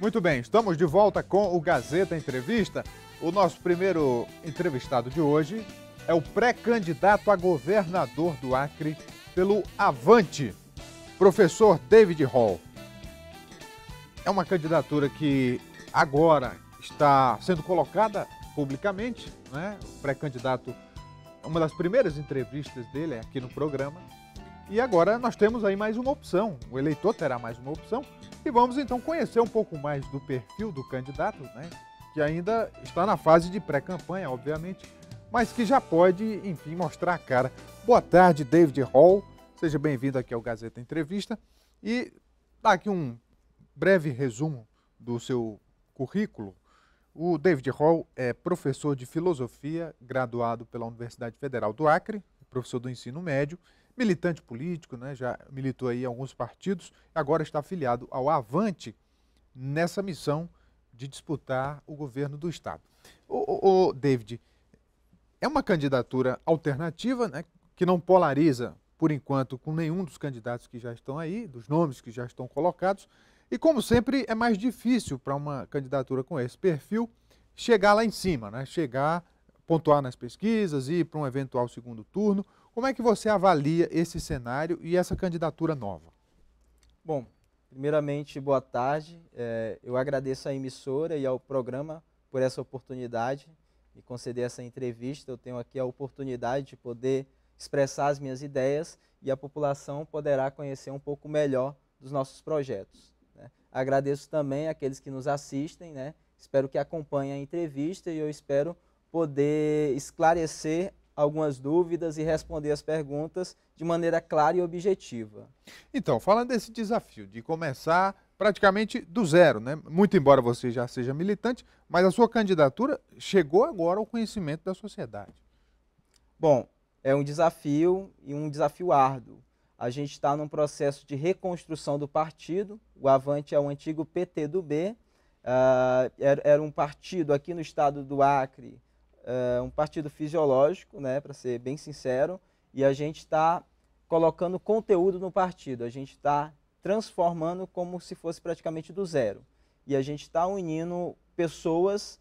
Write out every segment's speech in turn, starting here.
Muito bem, estamos de volta com o Gazeta Entrevista. O nosso primeiro entrevistado de hoje é o pré-candidato a governador do Acre pelo Avante, professor David Hall. É uma candidatura que agora está sendo colocada publicamente, né? O pré-candidato, uma das primeiras entrevistas dele é aqui no programa. E agora nós temos aí mais uma opção, o eleitor terá mais uma opção. E vamos então conhecer um pouco mais do perfil do candidato, né? Que ainda está na fase de pré-campanha, obviamente, mas que já pode, enfim, mostrar a cara. Boa tarde, David Hall. Seja bem-vindo aqui ao Gazeta Entrevista. E dá aqui um breve resumo do seu currículo. O David Hall é professor de filosofia, graduado pela Universidade Federal do Acre, professor do ensino médio, militante político, né? Já militou aí em alguns partidos, agora está afiliado ao Avante nessa missão de disputar o governo do Estado. O David, é uma candidatura alternativa, né? Que não polariza, por enquanto, com nenhum dos candidatos que já estão aí, dos nomes que já estão colocados, e como sempre é mais difícil para uma candidatura com esse perfil chegar lá em cima, né? Chegar, pontuar nas pesquisas, ir para um eventual segundo turno. Como é que você avalia esse cenário e essa candidatura nova? Bom, primeiramente, boa tarde. Eu agradeço à emissora e ao programa por essa oportunidade de conceder essa entrevista. Eu tenho aqui a oportunidade de poder expressar as minhas ideias e a população poderá conhecer um pouco melhor dos nossos projetos, né? Agradeço também àqueles que nos assistem, né? Espero que acompanhem a entrevista e eu espero poder esclarecer algumas dúvidas e responder as perguntas de maneira clara e objetiva. Então, falando desse desafio de começar praticamente do zero, né? Muito embora você já seja militante, mas a sua candidatura chegou agora ao conhecimento da sociedade. Bom, é um desafio e um desafio árduo. A gente está num processo de reconstrução do partido. O Avante é o antigo PTdoB. Era um partido aqui no estado do Acre, um partido fisiológico, né, para ser bem sincero, e a gente está colocando conteúdo no partido, a gente está transformando como se fosse praticamente do zero. E a gente está unindo pessoas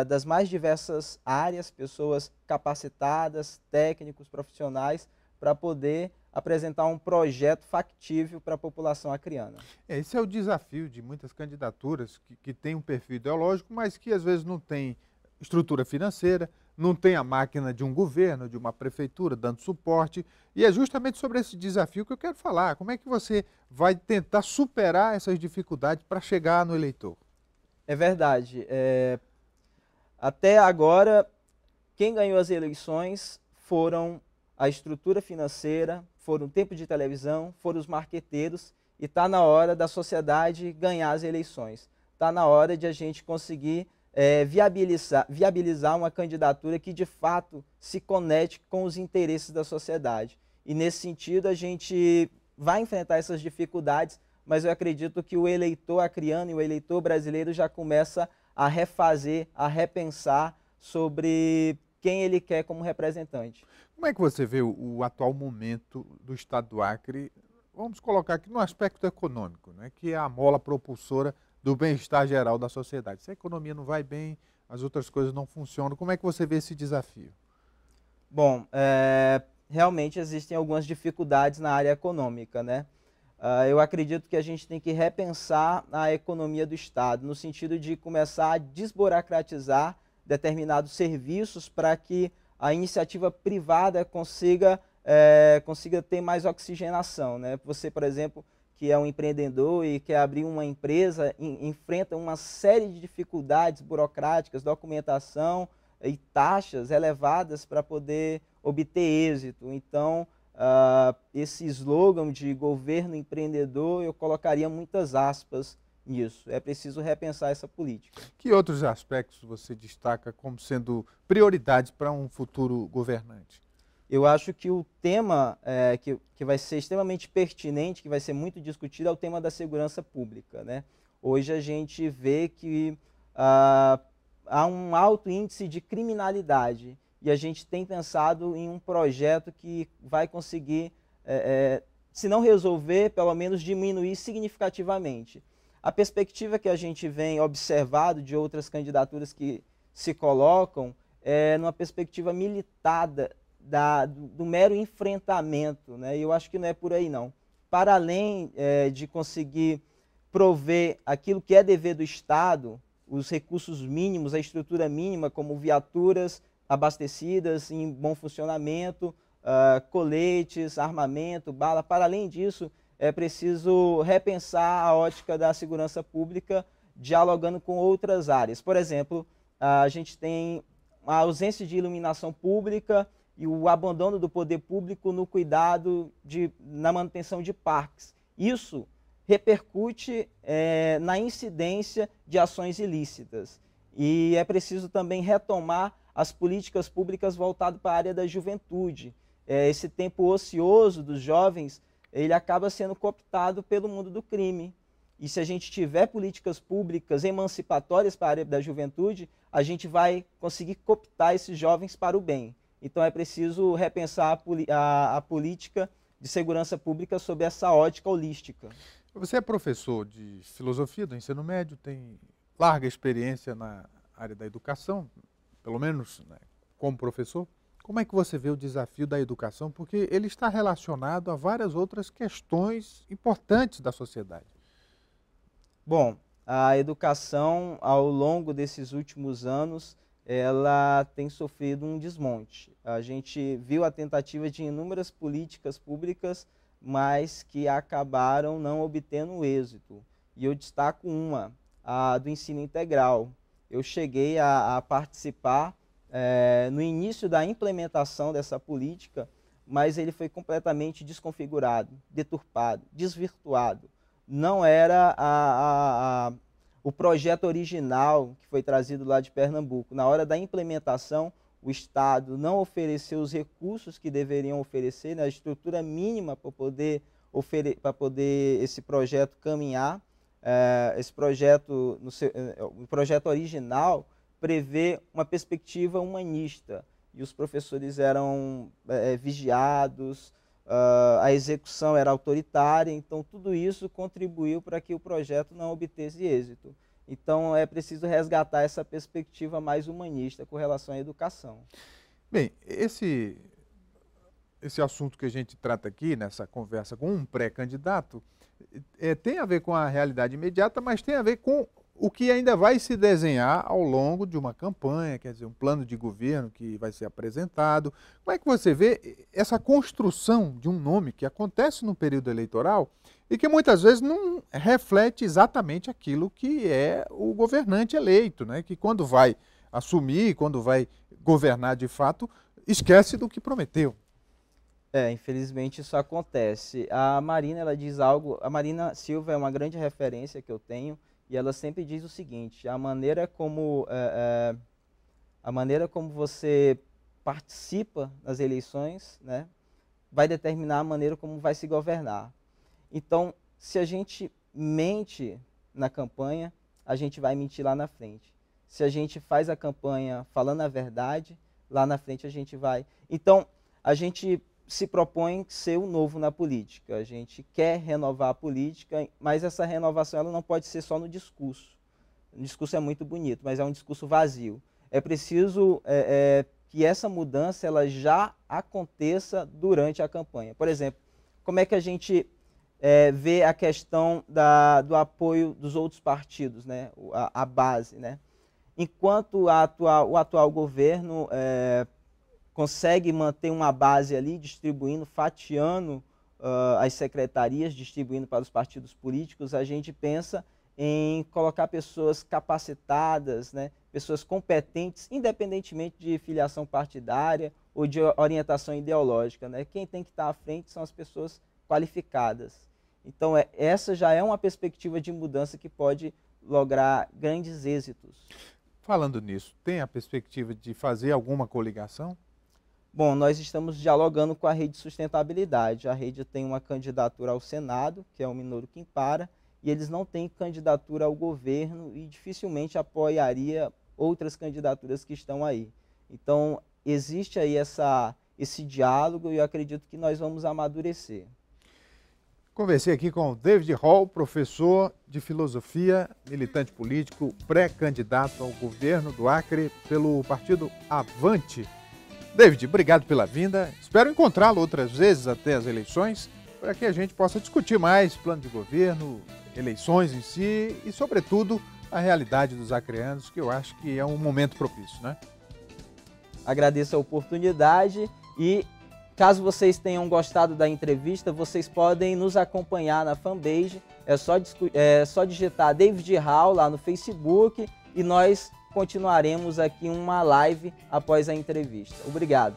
das mais diversas áreas, pessoas capacitadas, técnicos, profissionais, para poder apresentar um projeto factível para a população acreana. Esse é o desafio de muitas candidaturas que têm um perfil ideológico, mas que às vezes não tem estrutura financeira, não tem a máquina de um governo, de uma prefeitura dando suporte, e é justamente sobre esse desafio que eu quero falar. Como é que você vai tentar superar essas dificuldades para chegar no eleitor? É verdade. Até agora, quem ganhou as eleições foram a estrutura financeira, foram o tempo de televisão, foram os marqueteiros, e está na hora da sociedade ganhar as eleições. Está na hora de a gente conseguir viabilizar uma candidatura que de fato se conecte com os interesses da sociedade. E nesse sentido a gente vai enfrentar essas dificuldades, mas eu acredito que o eleitor acreano e o eleitor brasileiro já começa a refazer, a repensar sobre quem ele quer como representante. Como é que você vê o atual momento do estado do Acre, vamos colocar aqui no aspecto econômico, né, que é a mola propulsora do bem-estar geral da sociedade? Se a economia não vai bem, as outras coisas não funcionam, como é que você vê esse desafio? Bom, realmente existem algumas dificuldades na área econômica, né? Eu acredito que a gente tem que repensar a economia do Estado, no sentido de começar a desburocratizar determinados serviços para que a iniciativa privada consiga ter mais oxigenação, né? Você, por exemplo, que é um empreendedor e quer abrir uma empresa, enfrenta uma série de dificuldades burocráticas, documentação e taxas elevadas para poder obter êxito. Então, esse slogan de governo empreendedor, eu colocaria muitas aspas nisso. É preciso repensar essa política. Que outros aspectos você destaca como sendo prioridades para um futuro governante? Eu acho que o tema que vai ser extremamente pertinente, que vai ser muito discutido, é o tema da segurança pública, né? Hoje a gente vê que há um alto índice de criminalidade e a gente tem pensado em um projeto que vai conseguir, se não resolver, pelo menos diminuir significativamente. A perspectiva que a gente vem observado de outras candidaturas que se colocam é numa perspectiva militada do mero enfrentamento, né? E eu acho que não é por aí, não. Para além de conseguir prover aquilo que é dever do Estado, os recursos mínimos, a estrutura mínima, como viaturas abastecidas, em bom funcionamento, coletes, armamento, bala. Para além disso, é preciso repensar a ótica da segurança pública, dialogando com outras áreas. Por exemplo, a gente tem a ausência de iluminação pública e o abandono do poder público no cuidado na manutenção de parques. Isso repercute na incidência de ações ilícitas. E é preciso também retomar as políticas públicas voltadas para a área da juventude. Esse tempo ocioso dos jovens, ele acaba sendo cooptado pelo mundo do crime. E se a gente tiver políticas públicas emancipatórias para a área da juventude, a gente vai conseguir cooptar esses jovens para o bem. Então é preciso repensar a política de segurança pública sob essa ótica holística. Você é professor de filosofia do ensino médio, tem larga experiência na área da educação, pelo menos, né, como professor. Como é que você vê o desafio da educação? Porque ele está relacionado a várias outras questões importantes da sociedade. Bom, a educação, ao longo desses últimos anos, ela tem sofrido um desmonte. A gente viu a tentativa de inúmeras políticas públicas, mas que acabaram não obtendo êxito. E eu destaco uma, a do ensino integral. Eu cheguei a participar no início da implementação dessa política, mas ele foi completamente desconfigurado, deturpado, desvirtuado. Não era o projeto original que foi trazido lá de Pernambuco. Na hora da implementação, o Estado não ofereceu os recursos que deveriam oferecer, né, a estrutura mínima para poder esse projeto caminhar. Esse projeto, o projeto original, prevê uma perspectiva humanista, e os professores eram vigiados, a execução era autoritária, então tudo isso contribuiu para que o projeto não obtesse êxito. Então é preciso resgatar essa perspectiva mais humanista com relação à educação. Bem, esse assunto que a gente trata aqui nessa conversa com um pré-candidato tem a ver com a realidade imediata, mas tem a ver com o que ainda vai se desenhar ao longo de uma campanha, quer dizer, um plano de governo que vai ser apresentado. Como é que você vê essa construção de um nome que acontece no período eleitoral e que muitas vezes não reflete exatamente aquilo que é o governante eleito, né? Que quando vai assumir, quando vai governar de fato, esquece do que prometeu. Infelizmente isso acontece. A Marina, ela diz algo, a Marina Silva é uma grande referência que eu tenho, e ela sempre diz o seguinte: a maneira como você participa das eleições, né, vai determinar a maneira como vai se governar. Então, se a gente mente na campanha, a gente vai mentir lá na frente. Se a gente faz a campanha falando a verdade, lá na frente a gente vai. Então, a gente se propõe ser o novo na política. A gente quer renovar a política, mas essa renovação ela não pode ser só no discurso. O discurso é muito bonito, mas é um discurso vazio. É preciso que essa mudança ela já aconteça durante a campanha. Por exemplo, como é que a gente vê a questão do apoio dos outros partidos, né? A base, né? Enquanto o atual governo consegue manter uma base ali, distribuindo, fatiando as secretarias, distribuindo para os partidos políticos, a gente pensa em colocar pessoas capacitadas, né, pessoas competentes, independentemente de filiação partidária ou de orientação ideológica, né? Quem tem que estar à frente são as pessoas qualificadas. Então, essa já é uma perspectiva de mudança que pode lograr grandes êxitos. Falando nisso, tem a perspectiva de fazer alguma coligação? Bom, nós estamos dialogando com a Rede Sustentabilidade. A Rede tem uma candidatura ao Senado, que é o Minoru Quintara, e eles não têm candidatura ao governo e dificilmente apoiaria outras candidaturas que estão aí. Então, existe aí esse diálogo e eu acredito que nós vamos amadurecer. Conversei aqui com o David Hall, professor de filosofia, militante político, pré-candidato ao governo do Acre pelo partido Avante. David, obrigado pela vinda. Espero encontrá-lo outras vezes até as eleições, para que a gente possa discutir mais plano de governo, eleições em si e, sobretudo, a realidade dos acreanos, que eu acho que é um momento propício, né? Agradeço a oportunidade e, caso vocês tenham gostado da entrevista, vocês podem nos acompanhar na fanpage. É só digitar David Hall lá no Facebook e nós continuaremos aqui uma live após a entrevista. Obrigado.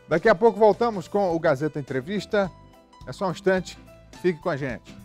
Daqui a pouco voltamos com o Gazeta Entrevista. É só um instante, fique com a gente.